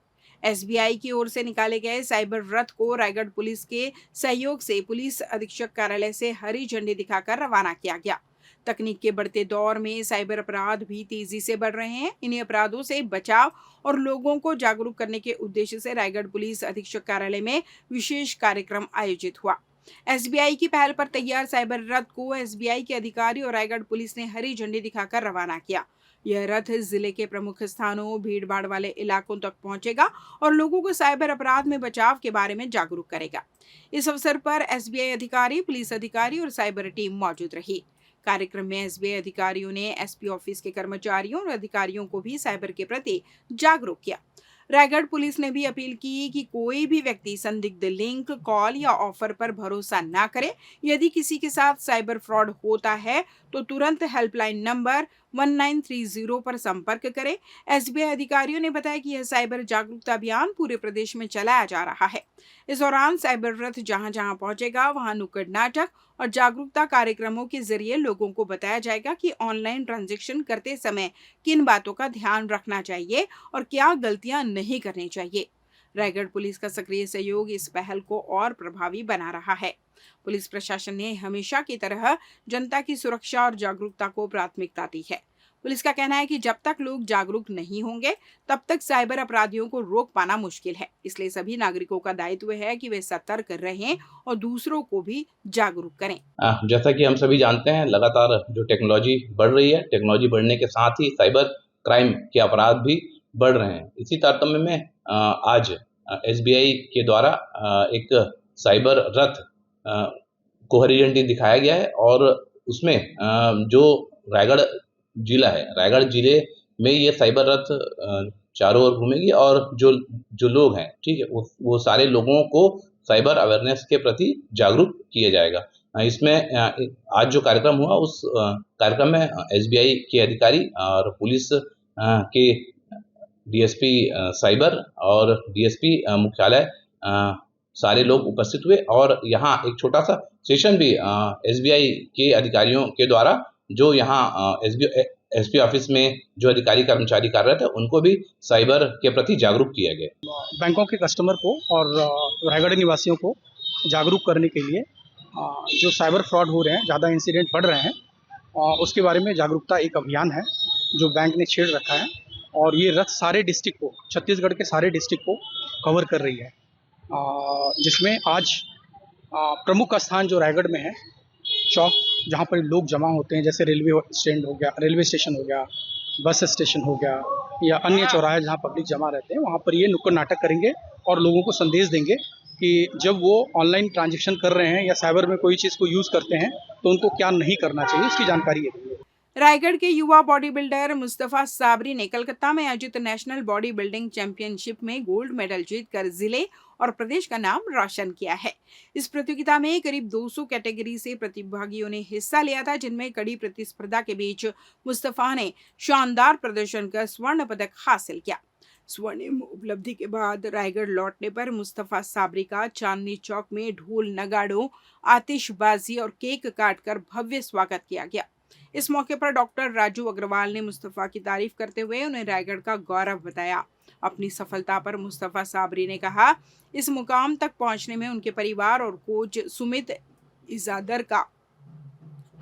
एसबीआई की ओर से निकाले गए साइबर रथ को रायगढ़ पुलिस के सहयोग से पुलिस अधीक्षक कार्यालय से हरी झंडी दिखाकर रवाना किया गया। तकनीक के बढ़ते दौर में साइबर अपराध भी तेजी से बढ़ रहे हैं। इन्हीं अपराधों से बचाव और लोगों को जागरूक करने के उद्देश्य से रायगढ़ पुलिस अधीक्षक कार्यालय में विशेष कार्यक्रम आयोजित हुआ। एसबीआई की पहल पर तैयार साइबर रथ को एसबीआई के अधिकारी और रायगढ़ पुलिस ने हरी झंडी दिखाकर रवाना किया। यह रथ जिले के प्रमुख स्थानों, भीड़-भाड़ वाले इलाकों तक पहुंचेगा और लोगों को साइबर अपराध में बचाव के बारे में जागरूक करेगा। इस अवसर पर एसबीआई अधिकारी, पुलिस अधिकारी और साइबर टीम मौजूद रही। कार्यक्रम में एसबीआई अधिकारियों ने एसपी ऑफिस के कर्मचारियों और अधिकारियों को भी साइबर के प्रति जागरूक किया। रायगढ़ पुलिस ने भी अपील की कि कोई भी व्यक्ति संदिग्ध लिंक, कॉल या ऑफर पर भरोसा न करे। यदि किसी के साथ साइबर फ्रॉड होता है तो तुरंत हेल्पलाइन नंबर 1930 पर संपर्क करें। एसबीआई अधिकारियों ने बताया कि यह साइबर जागरूकता अभियान पूरे प्रदेश में चलाया जा रहा है। इस दौरान साइबर रथ जहां जहां पहुंचेगा वहां नुक्कड़ नाटक और जागरूकता कार्यक्रमों के जरिए लोगों को बताया जाएगा कि ऑनलाइन ट्रांजैक्शन करते समय किन बातों का ध्यान रखना चाहिए और क्या गलतियां नहीं करनी चाहिए। रायगढ़ पुलिस का सक्रिय सहयोग इस पहल को और प्रभावी बना रहा है। पुलिस प्रशासन ने हमेशा की तरह जनता की सुरक्षा और जागरूकता को प्राथमिकता दी है। पुलिस का कहना है कि जब तक लोग जागरूक नहीं होंगे तब तक साइबर अपराधियों को रोक पाना मुश्किल है। इसलिए सभी नागरिकों का दायित्व है कि वे सतर्क रहें और दूसरों को भी जागरूक करें। जैसा कि हम सभी जानते हैं, लगातार जो टेक्नोलॉजी बढ़ रही है, टेक्नोलॉजी बढ़ने के साथ ही साइबर क्राइम के अपराध भी बढ़ रहे हैं। इसी तारतम्य में आज एसबीआई के द्वारा एक साइबर रथ को हरी झंडी दिखाया गया है और उसमें जो रायगढ़ जिला है, रायगढ़ जिले में ये साइबर रथ चारों ओर घूमेगी और जो लोग हैं, ठीक है, वो सारे लोगों को साइबर अवेयरनेस के प्रति जागरूक किया जाएगा। इसमें आज जो कार्यक्रम हुआ उस कार्यक्रम में एसबीआई के अधिकारी और पुलिस के डीएसपी साइबर और डीएसपी मुख्यालय सारे लोग उपस्थित हुए और यहाँ एक छोटा सा सेशन भी एसबीआई के अधिकारियों के द्वारा जो यहाँ एसपी ऑफिस में जो अधिकारी कर्मचारी कार्यरत है उनको भी साइबर के प्रति जागरूक किया गया। बैंकों के कस्टमर को और रायगढ़ निवासियों को जागरूक करने के लिए जो साइबर फ्रॉड हो रहे हैं, ज़्यादा इंसिडेंट बढ़ रहे हैं, उसके बारे में जागरूकता एक अभियान है जो बैंक ने छेड़ रखा है और ये रथ सारे डिस्ट्रिक्ट को, छत्तीसगढ़ के सारे डिस्ट्रिक्ट को कवर कर रही है, जिसमें आज प्रमुख स्थान जो रायगढ़ में है, चौक जहाँ पर लोग जमा होते हैं, जैसे रेलवे स्टैंड हो गया, रेलवे स्टेशन हो गया, बस स्टेशन हो गया या अन्य चौराहे जहाँ पब्लिक जमा रहते हैं, वहाँ पर ये नुक्कड़ नाटक करेंगे और लोगों को संदेश देंगे कि जब वो ऑनलाइन ट्रांजैक्शन कर रहे हैं या साइबर में कोई चीज़ को यूज़ करते हैं तो उनको क्या नहीं करना चाहिए, इसकी जानकारी देंगे। रायगढ़ के युवा बॉडी बिल्डर मुस्तफा साबरी ने कलकत्ता में आयोजित नेशनल बॉडी बिल्डिंग चैंपियनशिप में गोल्ड मेडल जीतकर जिले और प्रदेश का नाम रोशन किया है। इस प्रतियोगिता में करीब 200 कैटेगरी से प्रतिभागियों ने हिस्सा लिया था, जिनमें कड़ी प्रतिस्पर्धा के बीच मुस्तफा ने शानदार प्रदर्शन कर स्वर्ण पदक हासिल किया। स्वर्णिम उपलब्धि के बाद रायगढ़ लौटने पर मुस्तफा साबरी का चांदनी चौक में ढोल नगाड़ों, आतिशबाजी और केक काटकर भव्य स्वागत किया गया। इस मौके पर डॉक्टर राजू अग्रवाल ने मुस्तफा की तारीफ करते हुए उन्हें रायगढ़ का गौरव बताया। अपनी सफलता पर मुस्तफा साबरी ने कहा, इस मुकाम तक पहुंचने में उनके परिवार और कोच सुमित इजादर का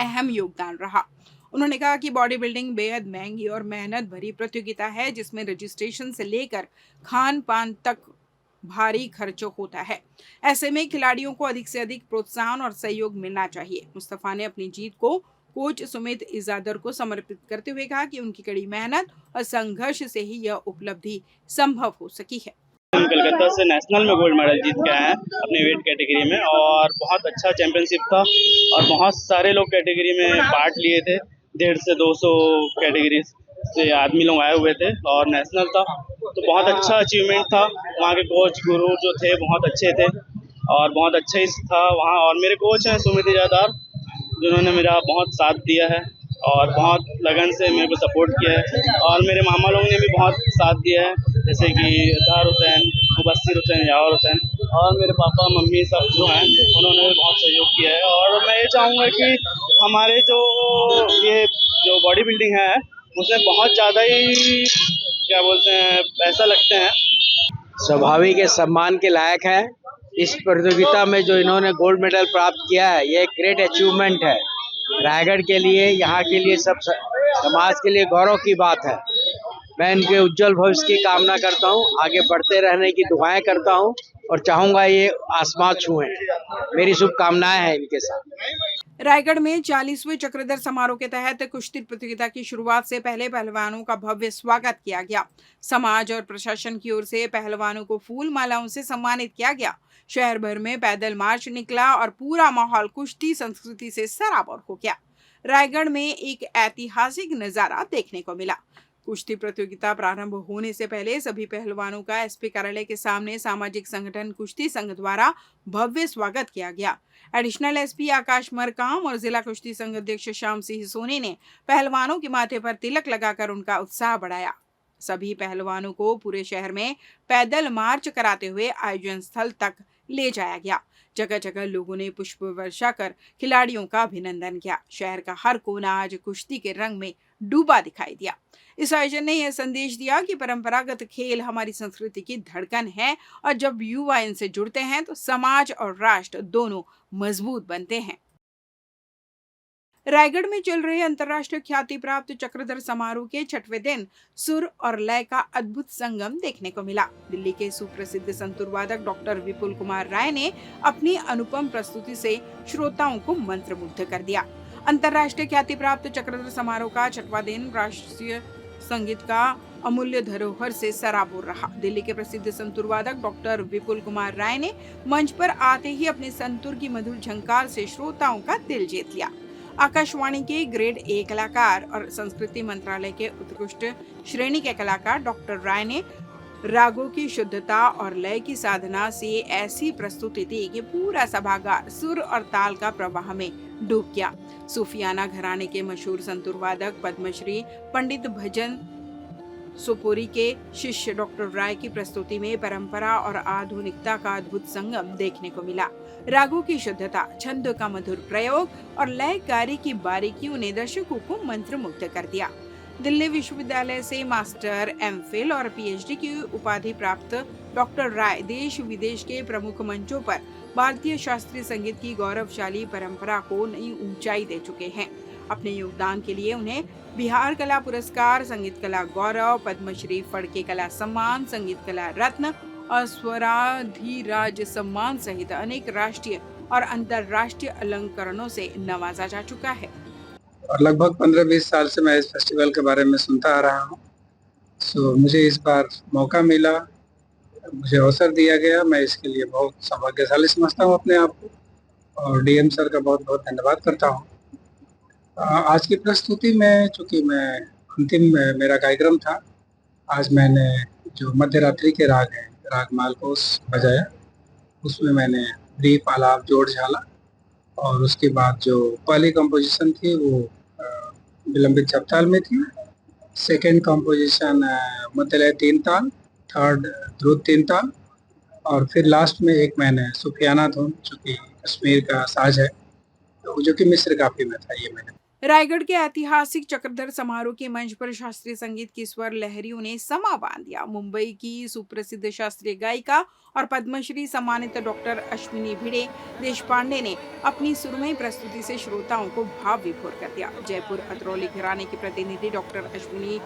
अहम योगदान रहा। उन्होंने कहा कि बॉडी बिल्डिंग बेहद महंगी और मेहनत भरी प्रतियोगिता है, जिसमें रजिस्ट्रेशन से लेकर खान पान तक भारी खर्च होता है। ऐसे में खिलाड़ियों को अधिक से अधिक प्रोत्साहन और सहयोग मिलना चाहिए। मुस्तफा ने अपनी जीत को कोच सुमित इजादर को समर्पित करते हुए कहा कि उनकी कड़ी मेहनत और संघर्ष से ही यह उपलब्धि संभव हो सकी है। कलकत्ता से नेशनल में गोल्ड मेडल जीत के आए हैं अपने वेट कैटेगरी में, और बहुत अच्छा चैंपियनशिप था और बहुत सारे लोग कैटेगरी में पार्ट लिए थे। 150 से 200 कैटेगरी से आदमी लोग आए हुए थे और नेशनल था, तो बहुत अच्छा अचीवमेंट था। वहाँ के कोच गुरु जो थे बहुत अच्छे थे और बहुत अच्छा ही था वहाँ। और मेरे कोच हैं सुमित इजादर, जिन्होंने मेरा बहुत साथ दिया है और बहुत लगन से मेरे को सपोर्ट किया है। और मेरे मामा लोग ने भी बहुत साथ दिया है, जैसे कि अजहर हुसैन, मुबस्सिर हुसैन, यावर हुसैन, और मेरे पापा मम्मी सब जो हैं उन्होंने भी बहुत सहयोग किया है। और मैं ये चाहूँगा कि हमारे जो बॉडी बिल्डिंग है उसमें बहुत ज़्यादा ही क्या बोलते हैं पैसा लगते हैं। स्वाभाविक है, सम्मान के लायक है। इस प्रतियोगिता में जो इन्होंने गोल्ड मेडल प्राप्त किया है, ये एक ग्रेट अचीवमेंट है रायगढ़ के लिए, यहाँ के लिए, सब समाज के लिए गौरव की बात है। मैं इनके उज्जवल भविष्य की कामना करता हूँ, आगे बढ़ते रहने की दुआएं करता हूँ और चाहूँगा ये आसमान छुएं। मेरी शुभकामनाएं हैं इनके साथ। रायगढ़ में 40वें चक्रधर समारोह के तहत कुश्ती प्रतियोगिता की शुरुआत से पहले पहलवानों का भव्य स्वागत किया गया। समाज और प्रशासन की ओर से पहलवानों को फूल मालाओं से सम्मानित किया गया। शहर भर में पैदल मार्च निकला और पूरा माहौल कुश्ती संस्कृति से सराबोर हो गया। रायगढ़ में एक ऐतिहासिक नजारा देखने को मिला। कुश्ती प्रतियोगिता प्रारंभ होने से पहले सभी पहलवानों का एसपी कार्यालय के सामने सामाजिक संगठन कुश्ती संघ द्वारा भव्य स्वागत किया गया। एडिशनल एसपी आकाश मरकाम और जिला कुश्ती संघ अध्यक्ष श्याम सिंह सोनी ने पहलवानों के माथे पर तिलक लगाकर उनका उत्साह बढ़ाया। सभी पहलवानों को पूरे शहर में पैदल मार्च कराते हुए आयोजन स्थल तक ले जाया गया। जगह जगह लोगों ने पुष्प वर्षा कर खिलाड़ियों का अभिनंदन किया। शहर का हर कोना आज कुश्ती के रंग में डूबा दिखाई दिया। इस आयोजन ने यह संदेश दिया कि परंपरागत खेल हमारी संस्कृति की धड़कन है और जब युवा इनसे जुड़ते हैं तो समाज और राष्ट्र दोनों मजबूत बनते हैं। रायगढ़ में चल रहे अंतर्राष्ट्रीय ख्याति प्राप्त चक्रधर समारोह के 6वें दिन सुर और लय का अद्भुत संगम देखने को मिला। दिल्ली के सुप्रसिद्ध संतूर वादक डॉक्टर विपुल कुमार राय ने अपनी अनुपम प्रस्तुति से श्रोताओं को मंत्रमुग्ध कर दिया। अंतर्राष्ट्रीय ख्याति प्राप्त चक्रधर समारोह का 6वां दिन राष्ट्रीय संगीत का अमूल्य धरोहर से सराबोर रहा। दिल्ली के प्रसिद्ध संतूर वादक डॉक्टर विपुल कुमार राय ने मंच पर आते ही अपने संतूर की मधुर झंकार से श्रोताओं का दिल जीत लिया। आकाशवाणी के ग्रेड ए कलाकार और संस्कृति मंत्रालय के उत्कृष्ट श्रेणी के कलाकार डॉक्टर राय ने रागों की शुद्धता और लय की साधना से ऐसी प्रस्तुति दी कि पूरा सभागार सुर और ताल का प्रवाह में डूब गया। सूफियाना घराने के मशहूर संतूर वादक पद्मश्री पंडित भजन सोपोरी के शिष्य डॉक्टर राय की प्रस्तुति में परंपरा और आधुनिकता का अद्भुत संगम देखने को मिला। रागों की शुद्धता, छंदों का मधुर प्रयोग और लयकारी की बारीकियों ने दर्शकों को मंत्रमुग्ध कर दिया। दिल्ली विश्वविद्यालय से मास्टर, एमफिल और पीएचडी की उपाधि प्राप्त डॉक्टर राय देश विदेश के प्रमुख मंचों पर भारतीय शास्त्रीय संगीत की गौरवशाली परंपरा को नई ऊंचाई दे चुके हैं। अपने योगदान के लिए उन्हें बिहार कला पुरस्कार, संगीत कला गौरव, पद्मश्री, फड़के कला सम्मान, संगीत कला रत्न और स्वराधिराज सम्मान सहित अनेक राष्ट्रीय और अंतर्राष्ट्रीय अलंकरणों से नवाजा जा चुका है। और लगभग 15-20 साल से मैं इस फेस्टिवल के बारे में सुनता आ रहा हूँ। मुझे इस बार मौका मिला, मुझे अवसर दिया गया, मैं इसके लिए बहुत सौभाग्यशाली समझता हूँ अपने आप को और डीएम सर का बहुत बहुत धन्यवाद करता हूँ। आज की प्रस्तुति में चूँकि मैं अंतिम मेरा कार्यक्रम था, आज मैंने जो मध्यरात्रि के राग हैं, राग मालकोस बजाया उसमें मैंने ब्रीफ, आलाप, जोड़, झाला और उसके बाद जो पहली कंपोजिशन थी वो विलंबित चपताल में थी। सेकंड कंपोजिशन मध्यलय 3 ताल, थर्ड ध्रुव 3 ताल और फिर लास्ट में एक मैंने सुफियाना धुन जो कि कश्मीर का साज है, तो जो कि मिस्र काफी में था, ये मैंने। रायगढ़ के ऐतिहासिक चक्रधर समारोह के मंच पर शास्त्रीय संगीत की स्वर लहरियों ने समा बांध दिया। मुंबई की सुप्रसिद्ध शास्त्रीय गायिका और पद्मश्री सम्मानित डॉक्टर अश्विनी भिड़े देशपांडे ने अपनी सुरमई प्रस्तुति से श्रोताओं को भाव विभोर कर दिया। जयपुर अतरौली घराने के प्रतिनिधि डॉक्टर अश्विनी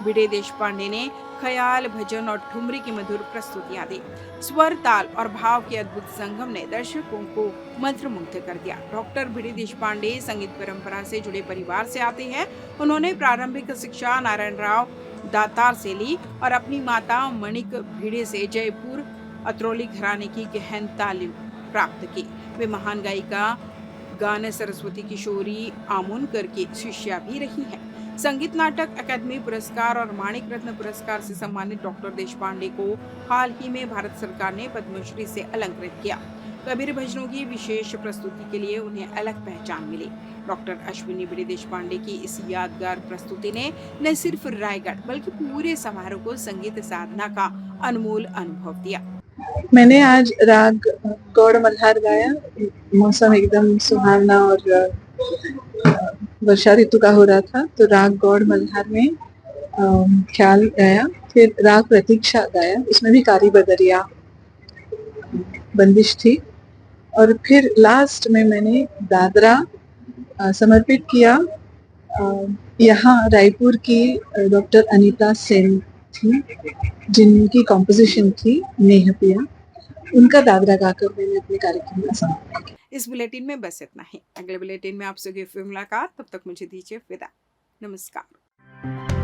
भिड़े देशपांडे ने ख्याल, भजन और ठुमरी की मधुर प्रस्तुतियां दी। स्वर, ताल और भाव के अद्भुत संगम ने दर्शकों को मंत्रमुग्ध कर दिया। डॉक्टर भिड़े देशपांडे संगीत परंपरा से जुड़े परिवार से आते हैं। उन्होंने प्रारंभिक शिक्षा नारायण राव दातार से ली और अपनी माता मणिक भिड़े से जयपुर अतरौली घराने की गहन तालीम प्राप्त की। वे महान गायिका गान सरस्वती किशोरी आमोनकर की शिष्या भी रही हैं। संगीत नाटक अकादमी पुरस्कार और माणिक रत्न पुरस्कार से सम्मानित डॉक्टर देशपांडे को हाल ही में भारत सरकार ने पद्मश्री से अलंकृत किया। कबीर भजनों की विशेष प्रस्तुति के लिए उन्हें अलग पहचान मिली। डॉक्टर अश्विनी भिड़े देशपांडे की इस यादगार प्रस्तुति ने न सिर्फ रायगढ़ बल्कि पूरे समारोह को संगीत साधना का अनमोल अनुभव दिया। मैंने आज राग गौड़ मल्हार गाया। मौसम एकदम सुहावना और वर्षा ऋतु का हो रहा था, तो राग गौड़ मल्हार में ख्याल गाया, फिर राग प्रतीक्षा गाया, उसमें भी कारी बदरिया बंदिश थी, और फिर लास्ट में मैंने दादरा समर्पित किया। यहाँ रायपुर की डॉक्टर अनीता सेन थी जिनकी कॉम्पोजिशन थी नेह पिया, उनका दादरा गाकर मैंने अपने कार्यक्रम का समापन किया। इस बुलेटिन में बस इतना ही। अगले बुलेटिन में आपसे फिर मुलाकात, तब तक मुझे दीजिए विदा। नमस्कार।